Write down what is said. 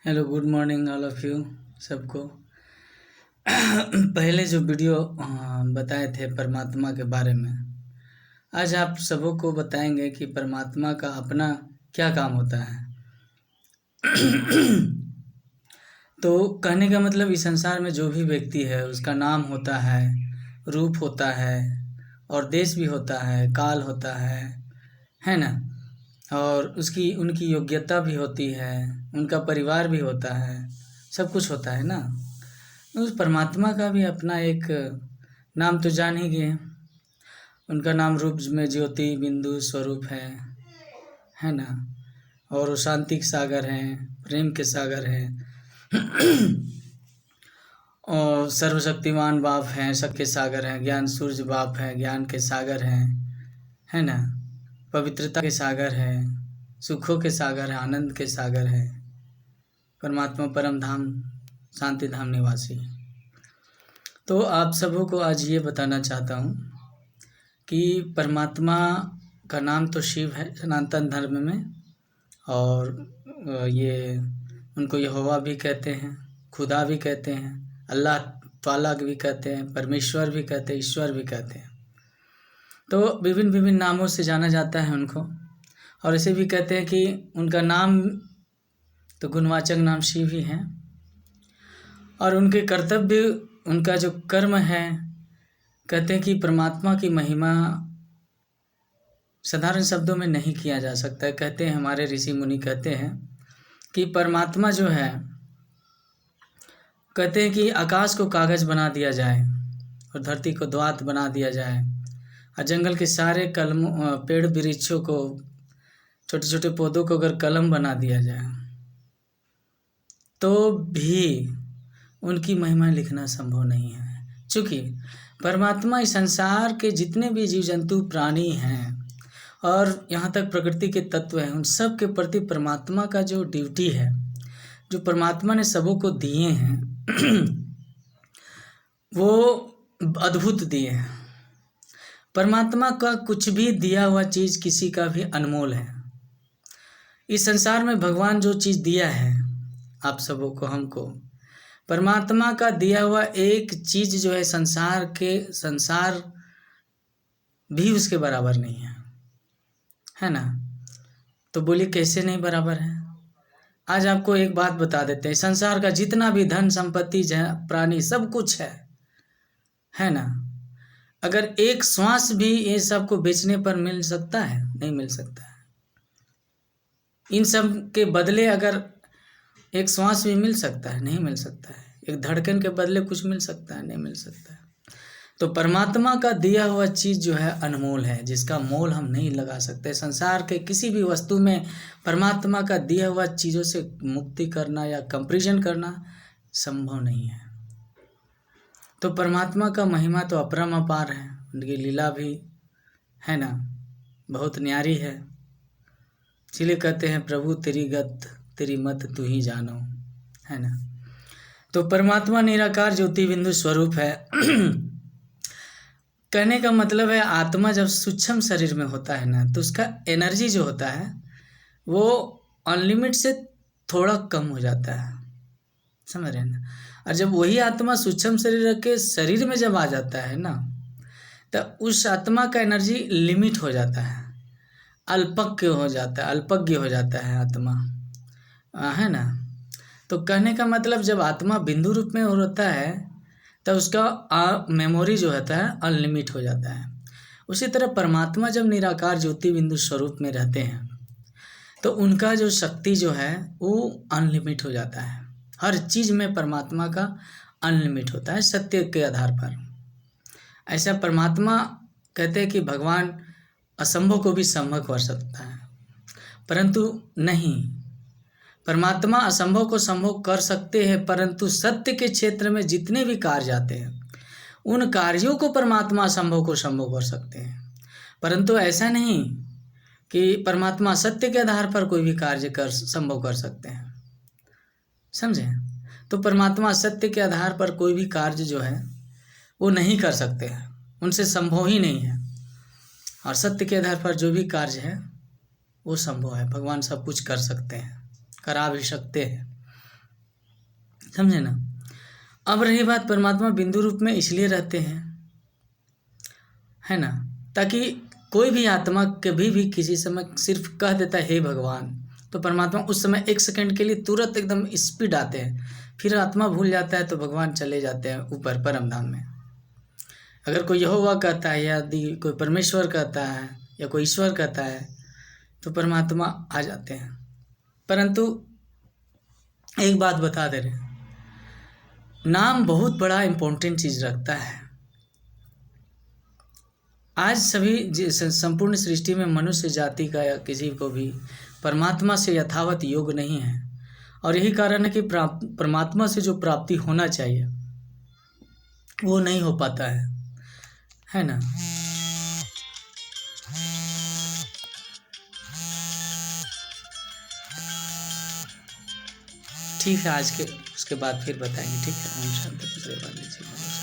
Hello good morning all of you सबको। पहले जो वीडियो बताए थे परमात्मा के बारे में, आज आप सबों को बताएंगे कि परमात्मा का अपना क्या काम होता है। तो कहने का मतलब इस संसार में जो भी व्यक्ति है उसका नाम होता है, रूप होता है और देश भी होता है, काल होता है ना। और उसकी उनकी योग्यता भी होती है, उनका परिवार भी होता है, सब कुछ होता है ना। उस परमात्मा का भी अपना एक नाम तो जान ही गए। उनका नाम रूप में ज्योति बिंदु स्वरूप है ना। और वो शांति के सागर हैं, प्रेम के सागर हैं। और सर्वशक्तिमान बाप हैं, सबके सागर हैं। ज्ञान सूर्य बाप हैं, ज्ञान के सागर हैं, है ना। पवित्रता के सागर है, सुखों के सागर है, आनंद के सागर है। परमात्मा परम धाम शांति धाम निवासी। तो आप सबों को आज ये बताना चाहता हूँ कि परमात्मा का नाम तो शिव है सनातन धर्म में, और ये उनको यहोवा भी कहते हैं, खुदा भी कहते हैं, अल्लाह ताला भी कहते हैं, परमेश्वर भी कहते हैं, ईश्वर भी कहते हैं। तो विभिन्न विभिन्न नामों से जाना जाता है उनको। और ऐसे भी कहते हैं कि उनका नाम तो गुणवाचक नाम शिव ही है। और उनके कर्तव्य, उनका जो कर्म है, कहते हैं कि परमात्मा की महिमा साधारण शब्दों में नहीं किया जा सकता है। कहते हैं हमारे ऋषि मुनि कहते हैं कि परमात्मा जो है, कहते हैं कि आकाश को कागज बना दिया जाए और धरती को द्वात बना दिया जाए और जंगल के सारे कलमों पेड़ वृक्षों को, छोटे छोटे पौधों को अगर कलम बना दिया जाए तो भी उनकी महिमा लिखना संभव नहीं है। चूँकि परमात्मा इस संसार के जितने भी जीव जंतु प्राणी हैं और यहाँ तक प्रकृति के तत्व हैं, उन सब के प्रति परमात्मा का जो ड्यूटी है, जो परमात्मा ने सबों को दिए हैं वो अद्भुत दिए हैं। परमात्मा का कुछ भी दिया हुआ चीज़ किसी का भी अनमोल है। इस संसार में भगवान जो चीज़ दिया है आप सबों को, हमको, परमात्मा का दिया हुआ एक चीज़ जो है संसार भी उसके बराबर नहीं है ना। तो बोलिए कैसे नहीं बराबर है। आज आपको एक बात बता देते हैं, संसार का जितना भी धन संपत्ति प्राणी सब कुछ है ना, अगर एक श्वास भी ये सब को बेचने पर मिल सकता है? नहीं मिल सकता है। इन सब के बदले अगर एक श्वास भी मिल सकता है? नहीं मिल सकता है। एक धड़कन के बदले कुछ मिल सकता है? नहीं मिल सकता है। तो परमात्मा का दिया हुआ चीज़ जो है अनमोल है, जिसका मोल हम नहीं लगा सकते। संसार के किसी भी वस्तु में परमात्मा का दिया हुआ चीज़ों से मुक्ति करना या कंपैरिजन करना संभव नहीं है। तो परमात्मा का महिमा तो अपरंपार है, उनकी लीला भी है ना बहुत न्यारी है। इसलिए कहते हैं प्रभु तेरी गत तेरी मत तू ही जानो, है ना। तो परमात्मा निराकार ज्योति बिंदु स्वरूप है। कहने का मतलब है आत्मा जब सूक्ष्म शरीर में होता है ना, तो उसका एनर्जी जो होता है वो अनलिमिट से थोड़ा कम हो जाता है, समझ रहे हैं ना। और जब वही आत्मा सूक्ष्म शरीर के शरीर में जब आ जाता है ना, तो उस आत्मा का एनर्जी लिमिट हो जाता है, अल्पज्ञ हो जाता है आत्मा, है ना। तो कहने का मतलब जब आत्मा बिंदु रूप में होता है तब उसका मेमोरी जो होता है अनलिमिट हो जाता है। उसी तरह परमात्मा जब निराकार ज्योति बिंदु स्वरूप में रहते हैं तो उनका जो शक्ति जो है वो अनलिमिट हो जाता है। हर चीज़ में परमात्मा का अनलिमिट होता है सत्य के आधार पर। ऐसा परमात्मा कहते हैं कि भगवान असंभव को भी संभव कर सकता है, परंतु नहीं, परमात्मा असंभव को संभव कर सकते हैं, परंतु सत्य के क्षेत्र में जितने भी कार्य आते हैं उन कार्यों को परमात्मा असंभव को संभव कर सकते हैं। परंतु ऐसा नहीं कि परमात्मा सत्य के आधार पर कोई भी कार्य संभव कर सकते हैं, समझे। तो परमात्मा सत्य के आधार पर कोई भी कार्य जो है वो नहीं कर सकते हैं, उनसे संभव ही नहीं है। और सत्य के आधार पर जो भी कार्य है वो संभव है। भगवान सब कुछ कर सकते हैं, करा भी सकते हैं, समझे ना। अब रही बात, परमात्मा बिंदु रूप में इसलिए रहते हैं, है ना, ताकि कोई भी आत्मा कभी भी किसी समय सिर्फ कह देता है हे भगवान, तो परमात्मा उस समय 1 सेकंड के लिए तुरंत एकदम स्पीड आते हैं, फिर आत्मा भूल जाता है तो भगवान चले जाते हैं ऊपर परम धाम में। अगर कोई यहोवा कहता है या यदि कोई परमेश्वर कहता है या कोई ईश्वर कहता है तो परमात्मा आ जाते हैं। परंतु एक बात बता दे रहे, नाम बहुत बड़ा इम्पोर्टेंट चीज़ रखता है। आज सभी संपूर्ण सृष्टि में मनुष्य जाति का या किसी को भी परमात्मा से यथावत योग नहीं है, और यही कारण है कि परमात्मा से जो प्राप्ति होना चाहिए वो नहीं हो पाता है ना। ठीक है, आज के उसके बाद फिर बताएंगे। ठीक है, ओम शांति।